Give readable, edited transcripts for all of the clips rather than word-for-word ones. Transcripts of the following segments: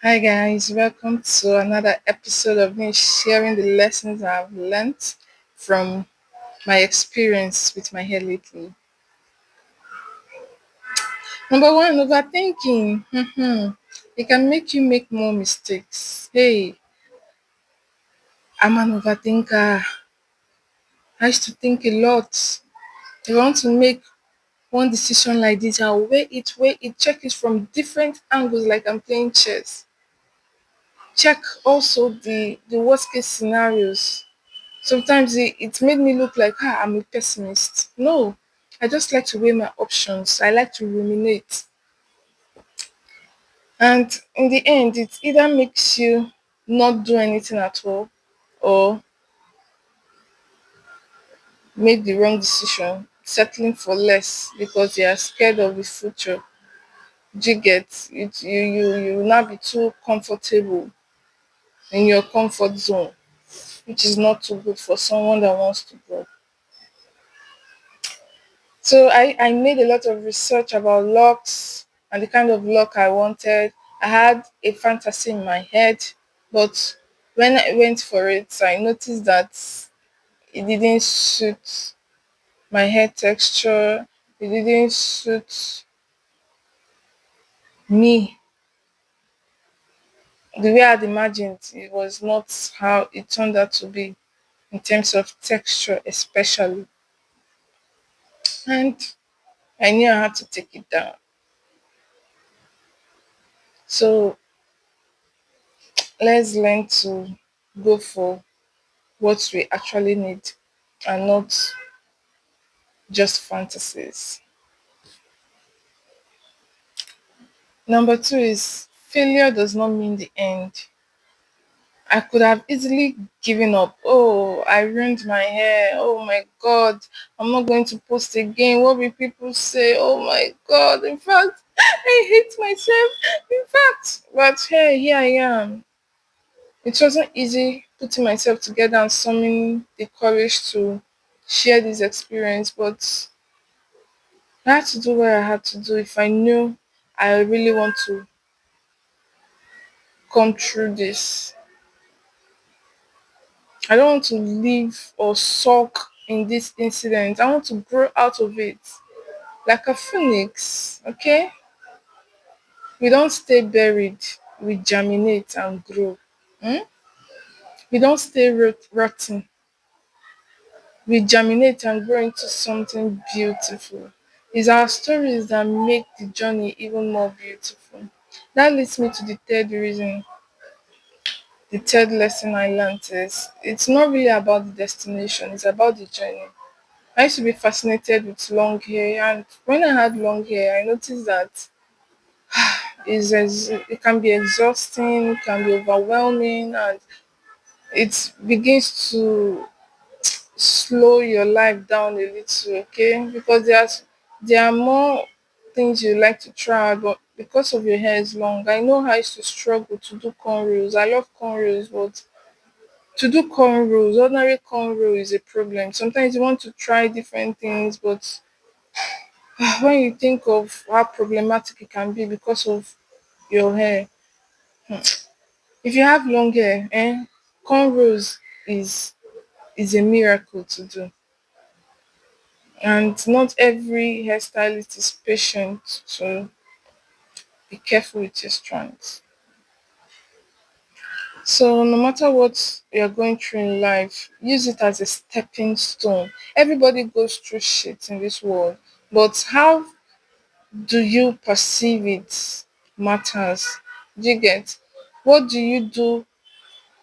Hi guys, welcome to another episode of me sharing the lessons I've learnt from my experience with my hair lately. Number one, overthinking. It can make you make more mistakes. Hey, I'm an overthinker. I used to think a lot. If I want to make one decision like this, I'll weigh it, check it from different angles like I'm playing chess. Check also the worst case scenarios. Sometimes it made me look like I'm a pessimist. No, I just like to weigh my options. I like to ruminate. And in the end, it either makes you not do anything at all or make the wrong decision, settling for less because you are scared of the future. Do you get it? You will not be too comfortable in your comfort zone, which is not too good for someone that wants to grow. So I made a lot of research about locks and the kind of lock I wanted. I had a fantasy in my head, but when I went for it, I noticed that it didn't suit my hair texture. It didn't suit me the way I'd imagined. It was not how it turned out to be in terms of texture, especially. And I knew I had to take it down. So let's learn to go for what we actually need and not just fantasies. Number two is failure does not mean the end. I could have easily given up. Oh, I ruined my hair. Oh my God. I'm not going to post again. What will people say? Oh my God. In fact, I hate myself. In fact, but hey, here I am. It wasn't easy putting myself together and summoning the courage to share this experience, but I had to do what I had to do if I knew I really want to come through this. I don't want to live or sulk in this incident. I want to grow out of it like a phoenix. Okay? We don't stay buried, we germinate and grow. Hmm? We don't stay rotten, we germinate and grow into something beautiful. It's our stories that make the journey even more beautiful. That leads me to the third reason. The third lesson I learned is it's not really about the destination, it's about the journey. I used to be fascinated with long hair, and when I had long hair, I noticed that it can be exhausting, it can be overwhelming, and it begins to slow your life down a little, okay? Because there are more things you like to try, but because of your hair is long, I know how I used to struggle to do cornrows. I love cornrows, but to do cornrows, ordinary cornrow is a problem. Sometimes you want to try different things, but when you think of how problematic it can be because of your hair, if you have long hair, cornrows is is a miracle to do. And not every hairstylist is patient, so be careful with your strands. So no matter what you're going through in life, use it as a stepping stone. Everybody goes through shit in this world, but how do you perceive it matters. Do you get? What do you do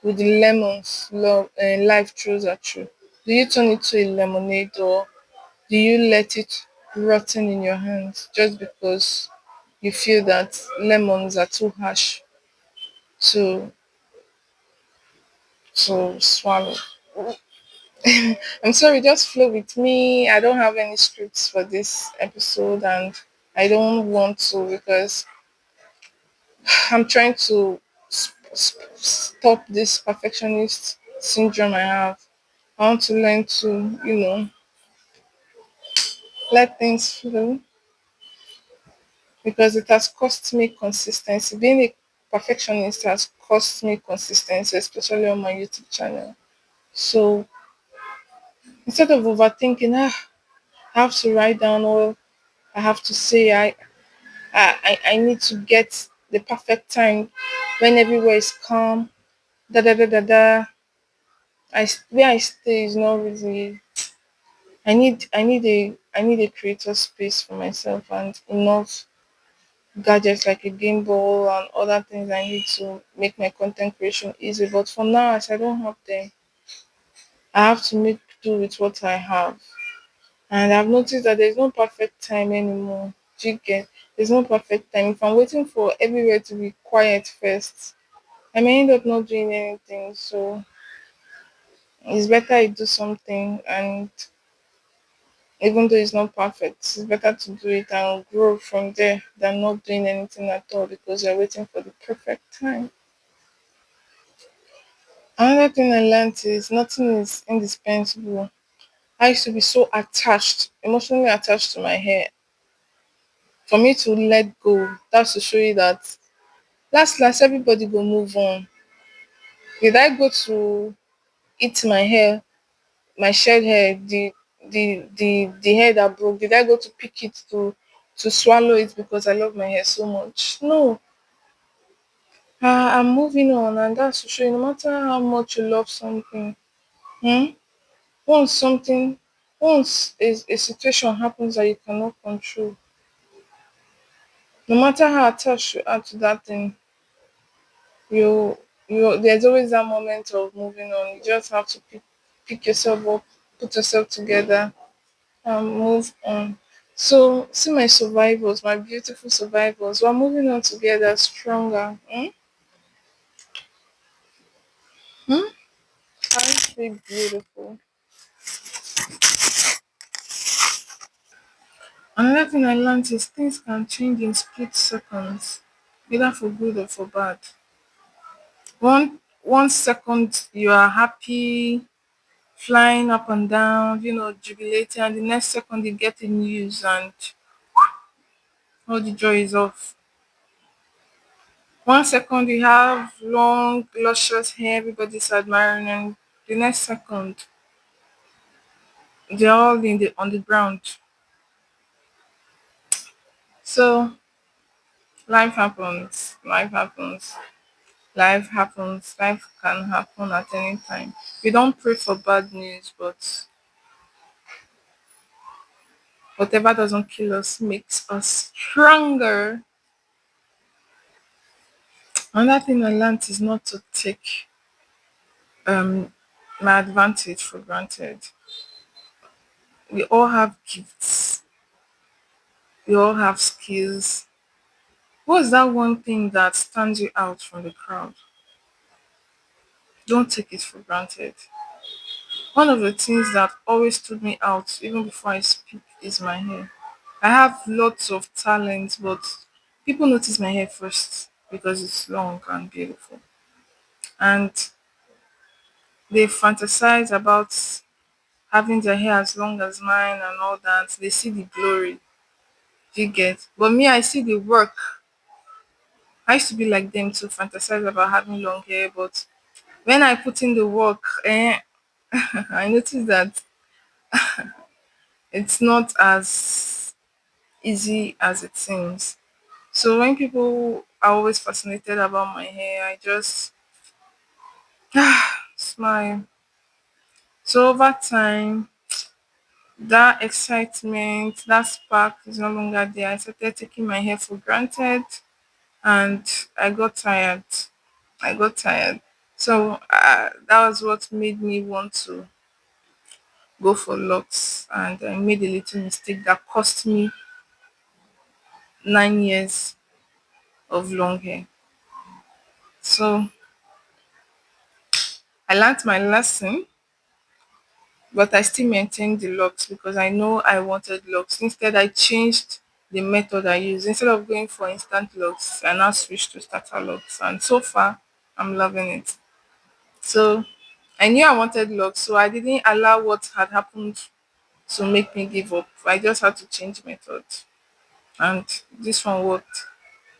with the lemons life throws at you? Do you turn it to a lemonade or do you let it rotten in your hands just because you feel that lemons are too harsh to swallow? I'm sorry, just flow with me. I don't have any scripts for this episode and I don't want to because I'm trying to stop this perfectionist syndrome I have. I want to learn to, let things flow because it has cost me consistency. perfectionist has cost me consistency, especially on my YouTube channel. So instead of overthinking, I have to write down all I have to say. I need to get the perfect time when everywhere is calm. Da da da da da. Where I stay is not really. I need a creator space for myself and enough gadgets like a game ball and other things I need to make my content creation easy. But for now, as I don't have them, I have to make do with what I have. And I've noticed that there's no perfect time anymore. Do you get? There's no perfect time. If I'm waiting for everywhere to be quiet first, I may end up not doing anything. So it's better I do something, and even though it's not perfect, it's better to do it and grow from there than not doing anything at all because you're waiting for the perfect time. Another thing I learned is nothing is indispensable. I used to be so attached, emotionally attached to my hair. For me to let go, that's to show you that last everybody go move on. Did I go to eat my hair, my shed hair, the hair that broke? Did I go to pick it to swallow it because I love my hair so much? No. I'm moving on, and that's to show you no matter how much you love something, hmm? once something once a situation happens that you cannot control, no matter how attached you are to that thing, you there's always that moment of moving on. You just have to pick yourself up, put yourself together, and move on. So see my survivors, my beautiful survivors, we're moving on together stronger. Hmm? Aren't we beautiful? Another thing I learned is things can change in split seconds, either for good or for bad. One second you are happy, flying up and down, jubilating, and the next second you get the news and all the joy is off. One second you have long, luscious hair, everybody's admiring, and the next second they're all on the ground. So life happens, life happens. Life happens. Life can happen at any time. We don't pray for bad news, but whatever doesn't kill us makes us stronger. Another thing I learned is not to take um my advantage for granted. We all have gifts. We all have skills. What's that one thing that stands you out from the crowd? Don't take it for granted. One of the things that always stood me out, even before I speak, is my hair. I have lots of talent, but people notice my hair first because it's long and beautiful. And they fantasize about having their hair as long as mine and all that. They see the glory. Do you get? But me, I see the work. I used to be like them to fantasize about having long hair, but when I put in the work, I noticed that it's not as easy as it seems. So when people are always fascinated about my hair, I just smile. So over time, that excitement, that spark is no longer there. I started taking my hair for granted and I got tired. I got tired. So that was what made me want to go for locks. And I made a little mistake that cost me 9 years of long hair. So I learned my lesson, but I still maintained the locks because I know I wanted locks. Instead, I changed the method I use. Instead of going for instant locks, I now switched to starter locks. And so far, I'm loving it. So I knew I wanted locks, so I didn't allow what had happened to make me give up. I just had to change method. And this one worked.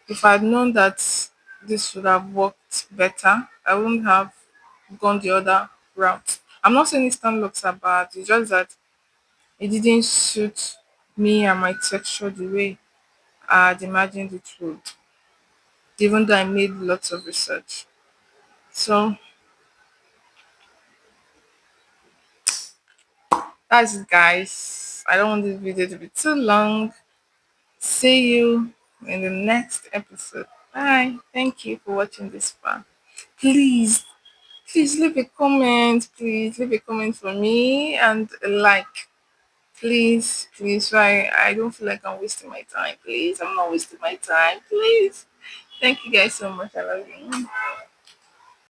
If I had known that this would have worked better. I wouldn't have gone the other route. I'm not saying instant looks are bad. It's just that it didn't suit me and my texture the way I had imagined it would, even though I made lots of research. So that's it, guys. I don't want this video to be too long. See you in the next episode. Bye. Thank you for watching this far. Please, please leave a comment. Please leave a comment for me and a like. Please, please. So I don't feel like I'm wasting my time. Please, I'm not wasting my time. Please. Thank you guys so much. I love you.